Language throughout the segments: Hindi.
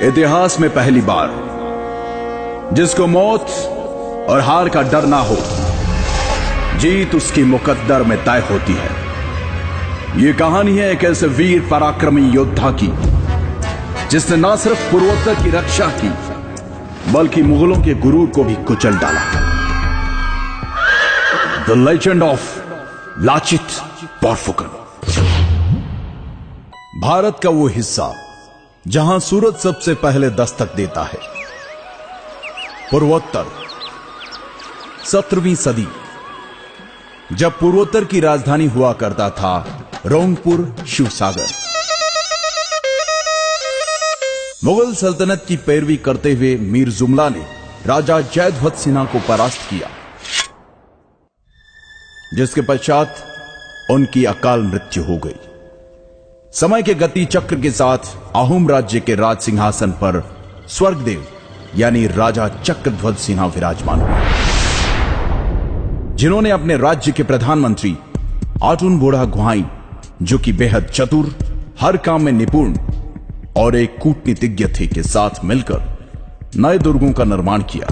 इतिहास में पहली बार जिसको मौत और हार का डर ना हो, जीत उसकी मुकद्दर में तय होती है। यह कहानी है एक ऐसे वीर पराक्रमी योद्धा की जिसने ना सिर्फ पूर्वोत्तर की रक्षा की बल्कि मुगलों के गुरूर को भी कुचल डाला। The legend of Lachit Borphukan. Bharat का वो हिस्सा जहां सूरज सबसे पहले दस्तक देता है। पूर्वोत्तर 17वीं सदी, जब पूर्वोत्तर की राजधानी हुआ करता था रोंगपुर शिवसागर। मुगल सल्तनत की पैरवी करते हुए मीर जुमला ने राजा जयध्वज सिन्हा को परास्त किया, जिसके पश्चात उनकी अकाल मृत्यु हो गई। समय के गति चक्र के साथ अहोम राज्य के राज सिंहासन पर स्वर्गदेव यानी राजा चक्रध्वज सिन्हा विराजमान हुए, जिन्होंने अपने राज्य के प्रधानमंत्री आटुन गोहाई, जो कि बेहद चतुर, हर काम में निपुण और एक कूटनीतिज्ञ थे, के साथ मिलकर नए दुर्गों का निर्माण किया।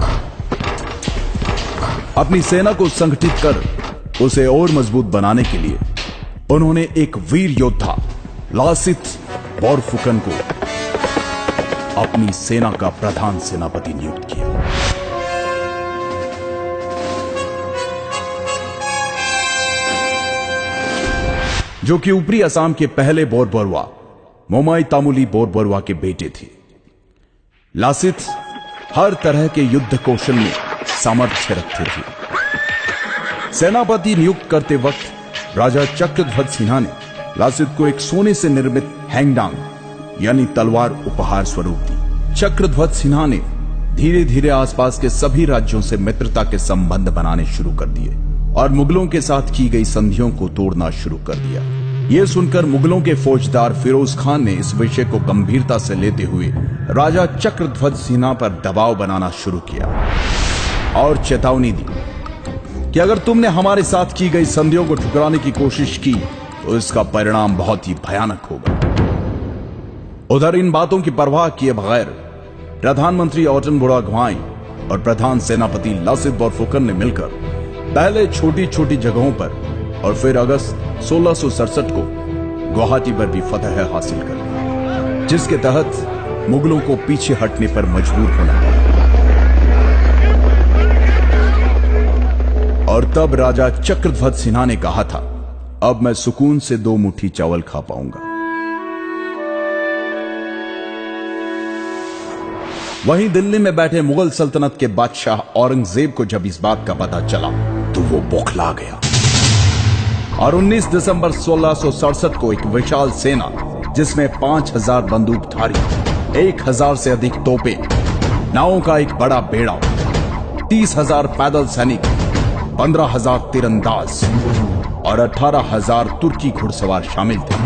अपनी सेना को संगठित कर उसे और मजबूत बनाने के लिए उन्होंने एक वीर योद्धा लासित बोरफुकन को अपनी सेना का प्रधान सेनापति नियुक्त किया। जो कि ऊपरी असम के पहले बोरबरुआ मोमाई तामुली बोरबरुआ के बेटे थे। लासित हर तरह के युद्ध कौशल में सामर्थ्य रखते थे। सेनापति नियुक्त करते वक्त राजा चक्रध्वज सिन्हा ने लासित को एक सोने से निर्मित हैंगडांग यानी तलवार उपहार स्वरूप दी। चक्रध्वज सिन्हा ने धीरे धीरे आसपास के सभी राज्यों से मित्रता के संबंध बनाने शुरू कर दिए और मुगलों के साथ की गई संधियों को तोड़ना शुरू कर दिया। यह सुनकर मुगलों के फौजदार फिरोज खान ने इस विषय को गंभीरता से लेते हुए राजा चक्रध्वज सिन्हा पर दबाव बनाना शुरू किया और चेतावनी दी कि अगर तुमने हमारे साथ की गई संधियों को ठुकराने की कोशिश की तो इसका परिणाम बहुत ही भयानक होगा। उधर इन बातों की परवाह किए बगैर प्रधानमंत्री आटुन गोहाई और प्रधान सेनापति लासित बोरफुकन ने मिलकर पहले छोटी छोटी जगहों पर और फिर अगस्त 1667 को गुवाहाटी पर भी फतह हासिल कर ली, जिसके तहत मुगलों को पीछे हटने पर मजबूर होना पड़ा। और तब राजा चक्रध्वज सिन्हा ने कहा था, अब मैं सुकून से 2 मुट्ठी चावल खा पाऊंगा। वहीं दिल्ली में बैठे मुगल सल्तनत के बादशाह औरंगजेब को जब इस बात का पता चला तो वो बौखला गया और 19 दिसंबर 1667 को एक विशाल सेना जिसमें 5000 बंदूकधारी, 1000 से अधिक तोपें, नावों का एक बड़ा बेड़ा, 30,000 पैदल सैनिक, 15,000 तीरंदाज और 18,000 तुर्की घुड़सवार शामिल थे,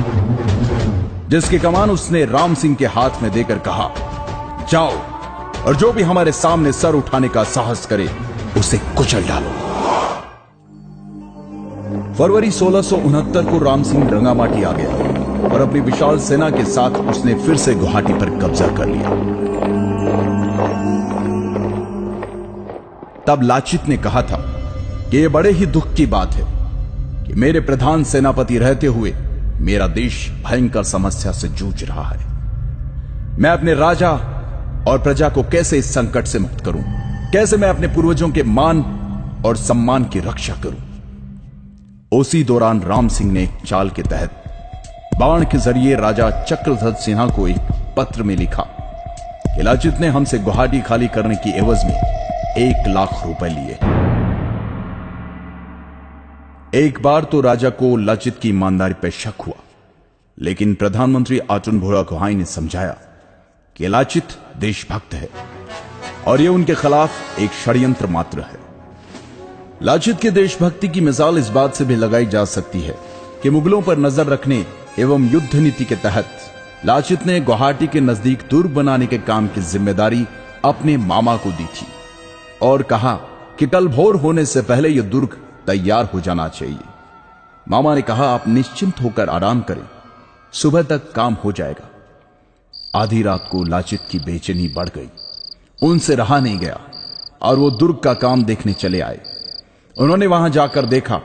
जिसकी कमान उसने राम सिंह के हाथ में देकर कहा, जाओ और जो भी हमारे सामने सर उठाने का साहस करे उसे कुचल डालो। फरवरी 1669 को राम सिंह रंगामाटी आ गया और अपनी विशाल सेना के साथ उसने फिर से गुवाहाटी पर कब्जा कर लिया। तब लाचित ने कहा था कि यह बड़े ही दुख की बात है कि मेरे प्रधान सेनापति रहते हुए मेरा देश भयंकर समस्या से जूझ रहा है। मैं अपने राजा और प्रजा को कैसे इस संकट से मुक्त करूं? कैसे मैं अपने पूर्वजों के मान और सम्मान की रक्षा करूं? उसी दौरान राम सिंह ने एक चाल के तहत बाण के जरिए राजा चक्रध्वज सिन्हा को एक पत्र में लिखा कि लाचित ने हमसे गुवाहाटी खाली करने की एवज में 1 लाख रुपए लिए। एक बार तो राजा को लाचित की ईमानदारी पर शक हुआ, लेकिन प्रधानमंत्री आटुन गोहाई ने समझाया कि लाचित देशभक्त है और यह उनके खिलाफ एक षड्यंत्र मात्र है। लाचित के देशभक्ति की मिसाल इस बात से भी लगाई जा सकती है कि मुगलों पर नजर रखने एवं युद्ध नीति के तहत लाचित ने गुवाहाटी के नजदीक दुर्ग बनाने के काम की जिम्मेदारी अपने मामा को दी थी और कहा कि कल भोर होने से पहले यह दुर्ग तैयार हो जाना चाहिए। मामा ने कहा, आप निश्चिंत होकर आराम करें, सुबह तक काम हो जाएगा। आधी रात को लाचित की बेचैनी बढ़ गई। उनसे रहा नहीं गया और वो दुर्ग का काम देखने चले आए। उन्होंने वहां जाकर देखा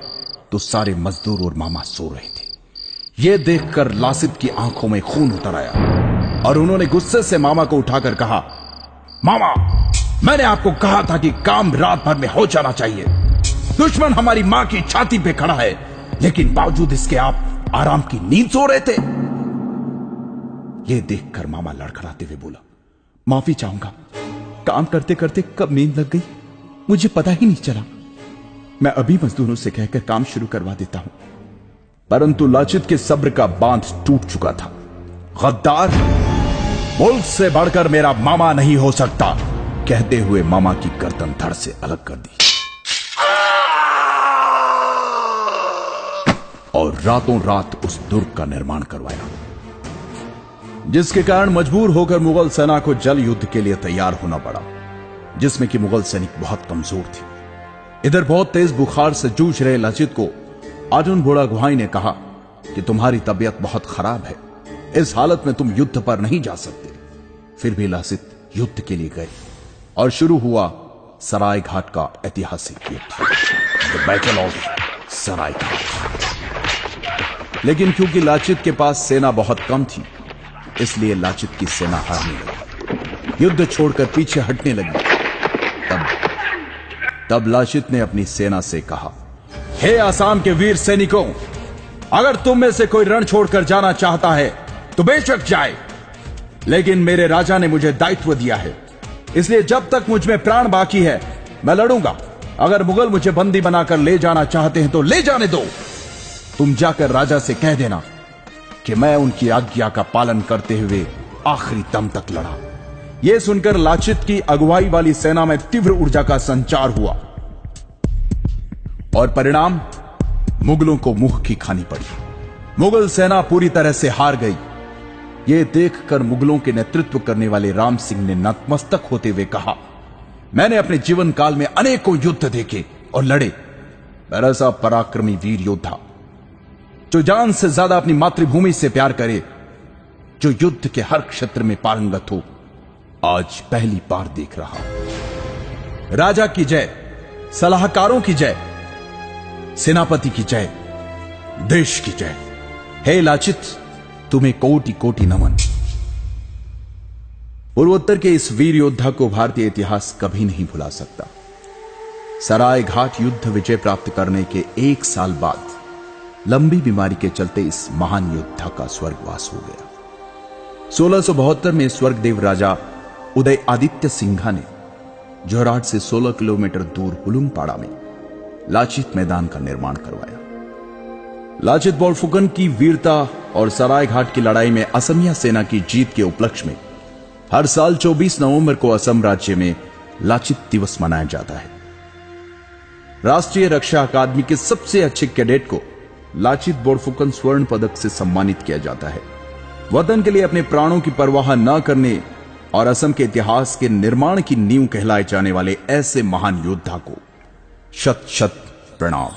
तो सारे मजदूर और मामा सो रहे थे। यह देखकर लासित की आंखों में खून उतर आया और उन्होंने गुस्से से मामा को उठाकर कहा, मामा, मैंने आपको कहा था कि काम रात भर में हो जाना चाहिए। दुश्मन हमारी मां की छाती पे खड़ा है, लेकिन बावजूद इसके आप आराम की नींद सो रहे थे। यह देखकर मामा लड़खड़ाते हुए बोला, माफी चाहूंगा, काम करते करते कब नींद लग गई मुझे पता ही नहीं चला। मैं अभी मजदूरों से कहकर काम शुरू करवा देता हूं। परंतु लाचित के सब्र का बांध टूट चुका था। गद्दार, मुल्क से बढ़कर मेरा मामा नहीं हो सकता, कहते हुए मामा की गर्दन धड़ से अलग कर दी और रातों रात उस दुर्ग का निर्माण करवाया, जिसके कारण मजबूर होकर मुगल सेना को जल युद्ध के लिए तैयार होना पड़ा, जिसमें कि मुगल सैनिक बहुत कमजोर थे। इधर बहुत तेज बुखार से जूझ रहे लाचित को अर्जुन बुढ़ागुहाई ने कहा कि तुम्हारी तबीयत बहुत खराब है, इस हालत में तुम युद्ध पर नहीं जा सकते। फिर भी लासित युद्ध के लिए गए और शुरू हुआ सराय घाट का ऐतिहासिक युद्ध, द बैटल ऑफ सराय घाट। लेकिन क्योंकि लाचित के पास सेना बहुत कम थी, इसलिए लाचित की सेना हारने लगी, युद्ध छोड़कर पीछे हटने लगी। तब लाचित ने अपनी सेना से कहा, हे आसाम के वीर सैनिकों, अगर तुम में से कोई रण छोड़कर जाना चाहता है तो बेशक जाए, लेकिन मेरे राजा ने मुझे दायित्व दिया है, इसलिए जब तक मुझ में प्राण बाकी है मैं लड़ूंगा। अगर मुगल मुझे बंदी बनाकर ले जाना चाहते हैं तो ले जाने दो। तुम जाकर राजा से कह देना कि मैं उनकी आज्ञा का पालन करते हुए आखिरी दम तक लड़ा। यह सुनकर लाचित की अगुवाई वाली सेना में तीव्र ऊर्जा का संचार हुआ और परिणाम मुगलों को मुंह की खानी पड़ी। मुगल सेना पूरी तरह से हार गई। यह देखकर मुगलों के नेतृत्व करने वाले राम सिंह ने नतमस्तक होते हुए कहा, मैंने अपने जीवन काल में अनेकों युद्ध देखे और लड़े। मेरा सा पराक्रमी वीर योद्धा जो जान से ज्यादा अपनी मातृभूमि से प्यार करे, जो युद्ध के हर क्षेत्र में पारंगत हो, आज पहली बार देख रहा हूं। राजा की जय, सलाहकारों की जय, सेनापति की जय, देश की जय। हे लाचित, तुम्हें कोटि कोटि नमन। पूर्वोत्तर के इस वीर योद्धा को भारतीय इतिहास कभी नहीं भुला सकता। सराय घाट युद्ध विजय प्राप्त करने के 1 साल बाद लंबी बीमारी के चलते इस महान योद्धा का स्वर्गवास हो गया। 1672 में स्वर्गदेव राजा उदय आदित्य सिंघा ने जोरहाट से 16 किलोमीटर दूर हुलुमपाड़ा में लाचित मैदान का निर्माण करवाया। लाचित बोरफुकन की वीरता और सराय घाट की लड़ाई में असमिया सेना की जीत के उपलक्ष्य में हर साल 24 नवंबर को असम राज्य में लाचित दिवस मनाया जाता है। राष्ट्रीय रक्षा अकादमी के सबसे अच्छे कैडेट को लाचित बोरफुकन स्वर्ण पदक से सम्मानित किया जाता है। वतन के लिए अपने प्राणों की परवाह न करने और असम के इतिहास के निर्माण की नींव कहलाए जाने वाले ऐसे महान योद्धा को शत शत प्रणाम।